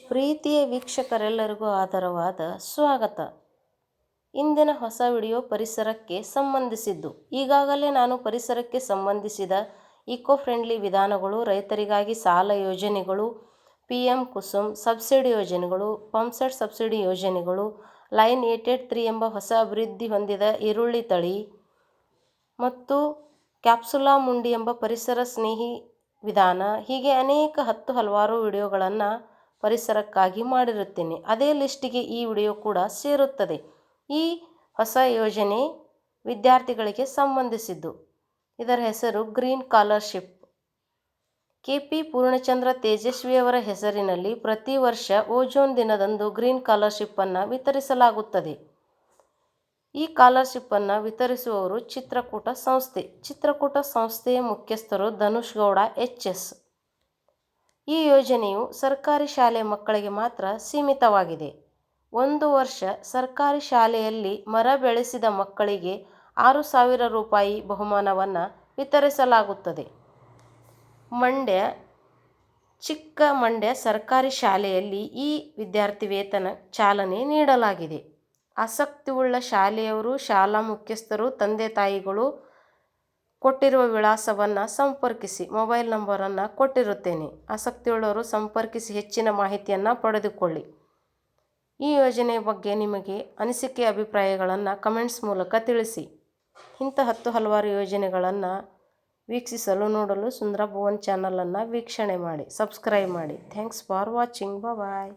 ಪ್ರೀತಿಯ ವೀಕ್ಷಕರೆಲ್ಲರಿಗೂ ಆದರವಾದ ಸ್ವಾಗತ. ಇಂದಿನ ಹೊಸ ವಿಡಿಯೋ ಪರಿಸರಕ್ಕೆ ಸಂಬಂಧಿಸಿದ್ದು. ಈಗಾಗಲೇ ನಾನು ಪರಿಸರಕ್ಕೆ ಸಂಬಂಧಿಸಿದ ಇಕೋ ಫ್ರೆಂಡ್ಲಿ ವಿಧಾನಗಳು, ರೈತರಿಗಾಗಿ ಸಾಲ ಯೋಜನೆಗಳು, PM ಕುಸುಮ್ ಸಬ್ಸಿಡಿ ಯೋಜನೆಗಳು, ಪಂಪ್ಸೆಟ್ ಸಬ್ಸಿಡಿ ಯೋಜನೆಗಳು, ಲೈನ್ 883 ಎಂಬ ಹೊಸ ಅಭಿವೃದ್ಧಿ ಹೊಂದಿದ ಈರುಳ್ಳಿ ತಳಿ ಮತ್ತು ಕ್ಯಾಪ್ಸುಲಾ ಮುಂಡಿ ಎಂಬ ಪರಿಸರ ಸ್ನೇಹಿ ವಿಧಾನ, ಹೀಗೆ ಅನೇಕ ಹಲವಾರು ವಿಡಿಯೋಗಳನ್ನು ಪರಿಸರಕ್ಕಾಗಿ ಮಾಡಿರುತ್ತೇನೆ. ಅದೇ ಲಿಸ್ಟಿಗೆ ಈ ವಿಡಿಯೋ ಕೂಡ ಸೇರುತ್ತದೆ. ಈ ಹೊಸ ಯೋಜನೆ ವಿದ್ಯಾರ್ಥಿಗಳಿಗೆ ಸಂಬಂಧಿಸಿದ್ದು. ಇದರ ಹೆಸರು ಗ್ರೀನ್ ಸ್ಕಾಲರ್ಶಿಪ್. KP ಪೂರ್ಣಚಂದ್ರ ತೇಜಸ್ವಿಯವರ ಹೆಸರಿನಲ್ಲಿ ಪ್ರತಿ ವರ್ಷ ಓಜೋನ್ ದಿನದಂದು ಗ್ರೀನ್ ಸ್ಕಾಲರ್ಶಿಪ್ ಅನ್ನು ವಿತರಿಸಲಾಗುತ್ತದೆ. ಈ ಸ್ಕಾಲರ್ಶಿಪ್ ಅನ್ನು ವಿತರಿಸುವವರು ಚಿತ್ರಕೂಟ ಸಂಸ್ಥೆ. ಚಿತ್ರಕೂಟ ಸಂಸ್ಥೆಯ ಮುಖ್ಯಸ್ಥರು ಧನುಷ್ ಗೌಡ HS. ಈ ಯೋಜನೆಯು ಸರ್ಕಾರಿ ಶಾಲೆ ಮಕ್ಕಳಿಗೆ ಮಾತ್ರ ಸೀಮಿತವಾಗಿದೆ. 1 ವರ್ಷ ಸರ್ಕಾರಿ ಶಾಲೆಯಲ್ಲಿ ಮರ ಬೆಳೆಸಿದ ಮಕ್ಕಳಿಗೆ 6,000 ರೂಪಾಯಿ ಬಹುಮಾನವನ್ನು ವಿತರಿಸಲಾಗುತ್ತದೆ. ಚಿಕ್ಕ ಮಂಡ್ಯ ಸರ್ಕಾರಿ ಶಾಲೆಯಲ್ಲಿ ಈ ವಿದ್ಯಾರ್ಥಿ ವೇತನ ಚಾಲನೆ ನೀಡಲಾಗಿದೆ. ಆಸಕ್ತಿಯುಳ್ಳ ಶಾಲೆಯವರು, ಶಾಲಾ ಮುಖ್ಯಸ್ಥರು, ತಂದೆ ತಾಯಿಗಳು ಕೊಟ್ಟಿರುವ ವಿಳಾಸವನ್ನು ಸಂಪರ್ಕಿಸಿ. ಮೊಬೈಲ್ ನಂಬರನ್ನು ಕೊಟ್ಟಿರುತ್ತೇನೆ. ಆಸಕ್ತಿಯುಳ್ಳವರು ಸಂಪರ್ಕಿಸಿ ಹೆಚ್ಚಿನ ಮಾಹಿತಿಯನ್ನು ಪಡೆದುಕೊಳ್ಳಿ. ಈ ಯೋಜನೆಯ ಬಗ್ಗೆ ನಿಮಗೆ ಅನಿಸಿಕೆ ಅಭಿಪ್ರಾಯಗಳನ್ನು ಕಮೆಂಟ್ಸ್ ಮೂಲಕ ತಿಳಿಸಿ. ಇಂಥ ಹಲವಾರು ಯೋಜನೆಗಳನ್ನು ವೀಕ್ಷಿಸಲು ನೋಡಲು ಸುಂದರ ಭುವನ್ ಚಾನಲನ್ನು ವೀಕ್ಷಣೆ ಮಾಡಿ, ಸಬ್ಸ್ಕ್ರೈಬ್ ಮಾಡಿ. Thanks for watching. ಬಾಯ್.